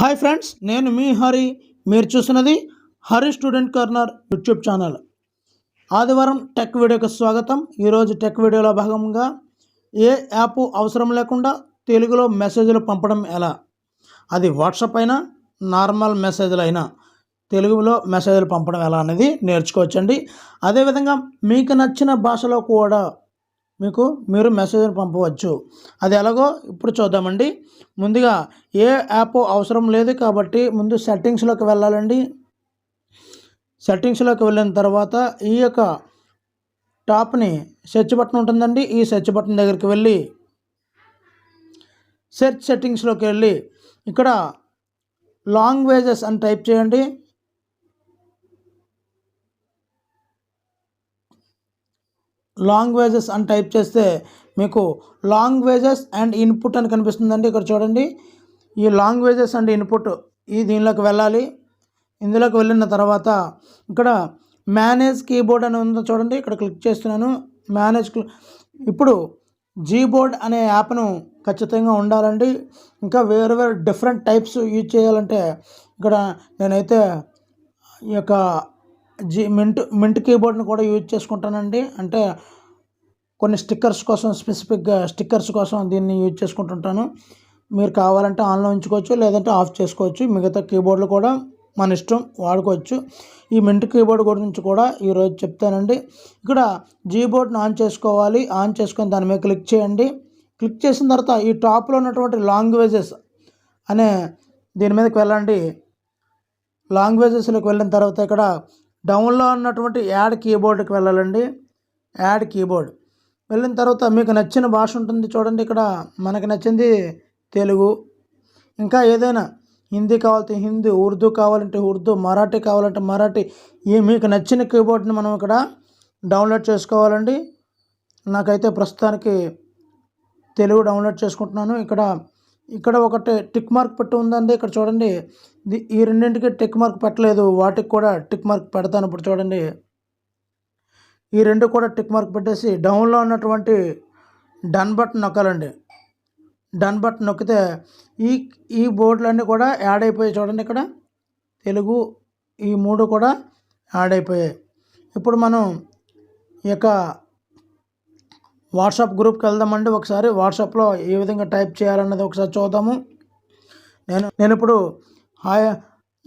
Hi friends, నేను మీ హరి. మీరు చూస్తున్నది Hari student corner YouTube channel. ఆదివారం టెక్ వీడియోకి స్వాగతం. ఈరోజు టెక్ వీడియోలో భాగంగా ఏ యాప్ అవసరం లేకుండా తెలుగులో మెసేజ్లు పంపడం ఎలా, అది వాట్సాప్ అయినా నార్మల్ మెసేజ్లు అయినా తెలుగులో మెసేజ్లు పంపడం ఎలా అనేది నేర్చుకోవచ్చండి. అదేవిధంగా మీకు నచ్చిన భాషలో కూడా మీరు మెసేజ్ని పంపవచ్చు. అది ఎలాగో ఇప్పుడు చూద్దామండి. ముందుగా ఏ యాప్ అవసరం లేదు కాబట్టి ముందు సెట్టింగ్స్లోకి వెళ్ళాలండి. సెట్టింగ్స్లోకి వెళ్ళిన తర్వాత ఈ యొక్క టాప్ని సెర్చ్ బటన్ ఉంటుందండి. ఈ సెర్చ్ బటన్ దగ్గరికి వెళ్ళి సెర్చ్ సెట్టింగ్స్లోకి వెళ్ళి ఇక్కడ లాంగ్వేజెస్ అని టైప్ చేయండి. లాంగ్వేజెస్ అని టైప్ చేస్తే మీకు లాంగ్వేజెస్ అండ్ ఇన్పుట్ అని కనిపిస్తుందండి. ఇక్కడ చూడండి, ఈ లాంగ్వేజెస్ అండ్ ఇన్పుట్ దీనిలోకి వెళ్ళాలి. ఇందులోకి వెళ్ళిన తర్వాత ఇక్కడ మేనేజ్ కీబోర్డ్ అని ఉందో చూడండి, ఇక్కడ క్లిక్ చేస్తున్నాను. ఇప్పుడు జీబోర్డ్ అనే యాప్ను ఖచ్చితంగా ఉండాలండి. ఇంకా వేరు వేరు డిఫరెంట్ టైప్స్ యూజ్ చేయాలంటే ఇక్కడ నేనైతే ఈ యొక్క మింట్ కీబోర్డ్ని కూడా యూజ్ చేసుకుంటానండి. అంటే కొన్ని స్టిక్కర్స్ కోసం, స్పెసిఫిక్గా స్టిక్కర్స్ కోసం దీన్ని యూజ్ చేసుకుంటుంటాను. మీరు కావాలంటే ఆన్లో ఉంచుకోవచ్చు, లేదంటే ఆఫ్ చేసుకోవచ్చు. మిగతా కీబోర్డులు కూడా మన ఇష్టం, వాడుకోవచ్చు. ఈ మింట్ కీబోర్డ్ గురించి కూడా ఈరోజు చెప్తానండి. ఇక్కడ జీబోర్డ్ని ఆన్ చేసుకోవాలి. ఆన్ చేసుకొని దాని మీద క్లిక్ చేయండి. క్లిక్ చేసిన తర్వాత ఈ టాప్లో ఉన్నటువంటి లాంగ్వేజెస్ అనే దీని మీదకి వెళ్ళండి. లాంగ్వేజెస్లోకి వెళ్ళిన తర్వాత ఇక్కడ డౌన్లో ఉన్నటువంటి యాడ్ కీబోర్డ్కి వెళ్ళాలండి. యాడ్ కీబోర్డ్ వెళ్ళిన తర్వాత మీకు నచ్చిన భాష ఉంటుంది చూడండి. ఇక్కడ మనకు నచ్చింది తెలుగు. ఇంకా ఏదైనా హిందీ కావాలంటే హిందీ, ఉర్దూ కావాలంటే ఉర్దూ, మరాఠీ కావాలంటే మరాఠీ, మీకు నచ్చిన కీబోర్డ్ని మనం ఇక్కడ డౌన్లోడ్ చేసుకోవాలండి. నాకైతే ప్రస్తుతానికి తెలుగు డౌన్లోడ్ చేసుకుంటున్నాను. ఇక్కడ ఒకటి టిక్ మార్క్ పెట్టి ఉందండి. ఇక్కడ చూడండి, ఈ రెండింటికి టిక్ మార్క్ పెట్టలేదు, వాటికి కూడా టిక్ మార్క్ పెడతాను. ఇప్పుడు చూడండి, ఈ రెండు కూడా టిక్ మార్క్ పెట్టేసి డౌన్లో ఉన్నటువంటి డన్ బటన్ నొక్కాలండి. డన్ బటన్ నొక్కితే ఈ బోర్డులన్నీ కూడా యాడ్ అయిపోయాయి చూడండి. ఇక్కడ తెలుగు ఈ మూడు కూడా యాడ్ అయిపోయాయి. ఇప్పుడు మనం ఈ యొక్క వాట్సాప్ గ్రూప్కి వెళ్దామండి. ఒకసారి వాట్సాప్లో ఏ విధంగా టైప్ చేయాలన్నది ఒకసారి చూద్దాము.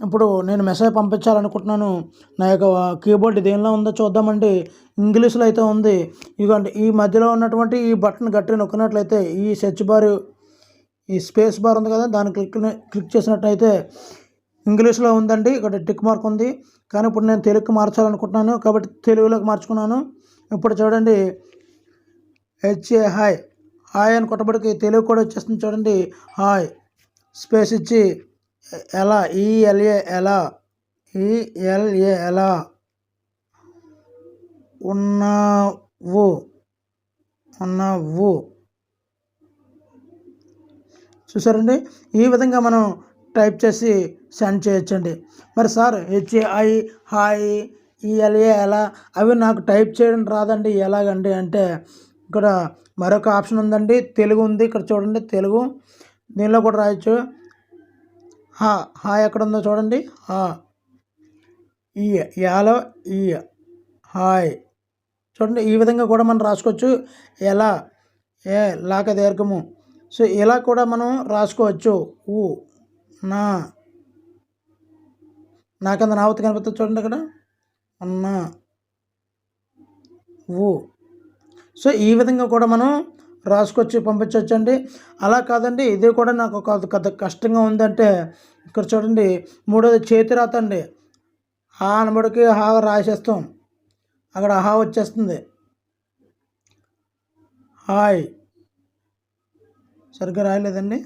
ఇప్పుడు నేను మెసేజ్ పంపించాలనుకుంటున్నాను. నా యొక్క కీబోర్డ్ దేనిలో ఉందో చూద్దామండి. ఇంగ్లీష్లో అయితే ఉంది. ఇదిగోండి, ఈ మధ్యలో ఉన్నటువంటి ఈ బటన్ గట్టిగా నొక్కినట్లయితే ఈ సెర్చ్ బార్, ఈ స్పేస్ బార్ ఉంది కదా, దాన్ని క్లిక్ చేసినట్లయితే ఇంగ్లీష్లో ఉందండి. ఇక్కడ టిక్ మార్క్ ఉంది. కానీ ఇప్పుడు నేను తెలుగుకి మార్చాలనుకుంటున్నాను కాబట్టి తెలుగులోకి మార్చుకున్నాను. ఇప్పుడు చూడండి, హాయ్ హాయ్ అని కొట్టబడికి తెలుగు కూడా వచ్చేస్తుంది చూడండి. హాయ్ స్పేస్ ఇచ్చి ఎలా, ఈఎల్ఏ ఎలా ఉన్నావు చూసారండి. ఈ విధంగా మనం టైప్ చేసి సెండ్ చేయొచ్చండి. మరి సార్ హాయ్ ఈఎల్ఏ ఎలా, అవి నాకు టైప్ చేయడం రాదండి, ఎలాగండి అంటే ఇక్కడ మరొక ఆప్షన్ ఉందండి, తెలుగు ఉంది. ఇక్కడ చూడండి, తెలుగు దీనిలో కూడా రాయొచ్చు. హాయ్ ఎక్కడ ఉందో చూడండి. యాలో హాయ్ చూడండి. ఈ విధంగా కూడా మనం రాసుకోవచ్చు. ఎలా లాక దీర్ఘము. సో ఇలా కూడా మనం రాసుకోవచ్చు. నాకంత నావతి కనిపిస్తుంది చూడండి ఇక్కడ సో ఈ విధంగా కూడా మనం రాసుకొచ్చి పంపించవచ్చు అండి. అలా కాదండి, ఇది కూడా నాకు ఒక కష్టంగా ఉందంటే ఇక్కడ చూడండి, మూడోది చేతి రాత అండి. అనబడికి హా రాసేస్తాం, అక్కడ హా వచ్చేస్తుంది. హాయ్ సరిగ్గా రాయలేదండి.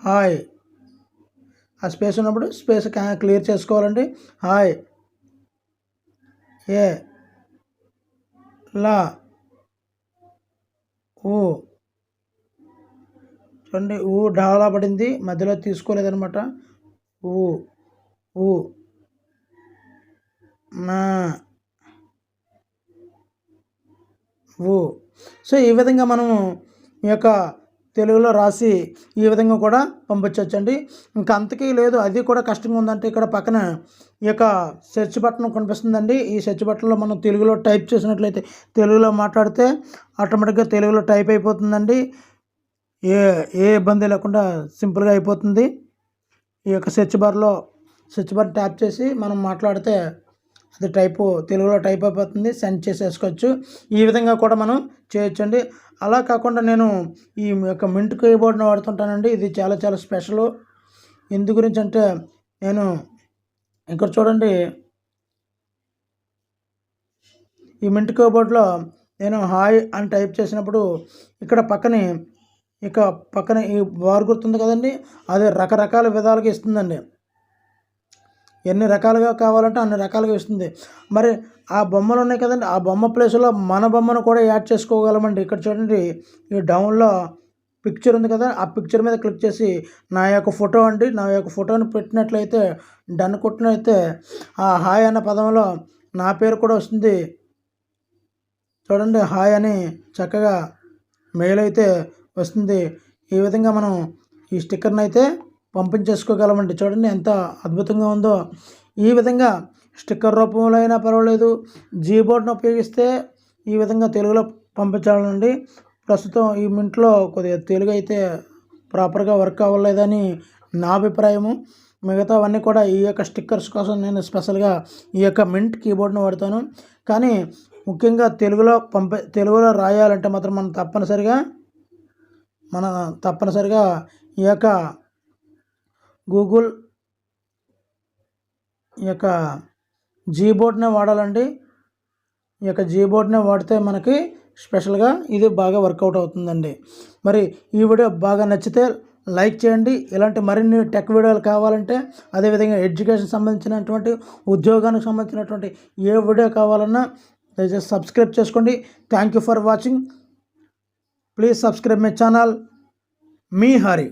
హాయ్ ఆ స్పేస్ ఉన్నప్పుడు స్పేస్ క్లియర్ చేసుకోవాలండి. హాయ్ చూడండి, డాలా పడింది, మధ్యలో తీసుకోలేదనమాట. నా సో ఈ విధంగా మనము ఈ యొక్క తెలుగులో రాసి ఈ విధంగా కూడా పంపించవచ్చండి. ఇంకా అంతకీ లేదు, అది కూడా కష్టంగా ఉందంటే ఇక్కడ పక్కన ఈ యొక్క సెర్చ్ బటన్ కనిపిస్తుందండి. ఈ సెర్చ్ బటన్లో మనం తెలుగులో టైప్ చేసినట్లయితే, తెలుగులో మాట్లాడితే ఆటోమేటిక్గా తెలుగులో టైప్ అయిపోతుందండి. ఏ ఏ ఇబ్బంది లేకుండా సింపుల్గా అయిపోతుంది. ఈ యొక్క సెర్చ్ బార్ ట్యాప్ చేసి మనం మాట్లాడితే అది తెలుగులో టైప్ అయిపోతుంది, సెండ్ చేసేసుకోవచ్చు. ఈ విధంగా కూడా మనం చేయొచ్చండి. అలా కాకుండా నేను ఈ యొక్క మింట్ కీబోర్డ్ని వాడుతుంటానండి. ఇది చాలా చాలా స్పెషల్. ఎందు గురించి అంటే, నేను ఇక్కడ చూడండి, ఈ మింట్ కీబోర్డ్లో నేను హాయ్ అని టైప్ చేసినప్పుడు ఇక్కడ పక్కన ఈ బార్ గుర్తుంది కదండి, అది రకరకాల విధాలుగా ఇస్తుందండి. ఎన్ని రకాలుగా కావాలంటే అన్ని రకాలుగా ఇస్తుంది. మరి ఆ బొమ్మలు ఉన్నాయి కదండి, ఆ బొమ్మ ప్లేస్లో మన బొమ్మను కూడా యాడ్ చేసుకోగలమండి. ఇక్కడ చూడండి, ఈ డౌన్లో పిక్చర్ ఉంది కదా, ఆ పిక్చర్ మీద క్లిక్ చేసి నా యొక్క ఫోటో అండి, నా యొక్క ఫోటోని పెట్టినట్లయితే, డన్ కొట్టినట్లయితే ఆ హాయ్ అన్న పదంలో నా పేరు కూడా వస్తుంది. చూడండి, హాయ్ అని చక్కగా మెయిల్ అయితే వస్తుంది. ఈ విధంగా మనం ఈ స్టిక్కర్ని అయితే పంపించేసుకోగలమండి. చూడండి ఎంత అద్భుతంగా ఉందో. ఈ విధంగా స్టిక్కర్ రూపంలో అయినా పర్వాలేదు, జీబోర్డ్ని ఉపయోగిస్తే ఈ విధంగా తెలుగులో పంపించాలండి. ప్రస్తుతం ఈ మింట్లో కొద్దిగా తెలుగు అయితే ప్రాపర్గా వర్క్ అవ్వలేదని నా అభిప్రాయము. మిగతావన్నీ కూడా ఈ యొక్క స్టిక్కర్స్ కోసం నేను స్పెషల్గా ఈ యొక్క మింట్ కీబోర్డ్ని వాడతాను. కానీ ముఖ్యంగా తెలుగులో రాయాలంటే మాత్రం మనం తప్పనిసరిగా ఈ యొక్క గూగుల్ ఈ యొక్క జీబోర్డ్నే వాడాలండి. ఈ యొక్క జీబోర్డ్నే వాడితే మనకి స్పెషల్గా ఇది బాగా వర్కౌట్ అవుతుందండి. మరి ఈ వీడియో బాగా నచ్చితే లైక్ చేయండి. ఇలాంటి మరిన్ని టెక్ వీడియోలు కావాలంటే, అదేవిధంగా ఎడ్యుకేషన్ సంబంధించినటువంటి, ఉద్యోగానికి సంబంధించినటువంటి ఏ వీడియో కావాలన్నా దయచేసి సబ్స్క్రైబ్ చేసుకోండి. Thank you for watching. Please subscribe my channel. Me Hari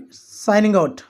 signing out.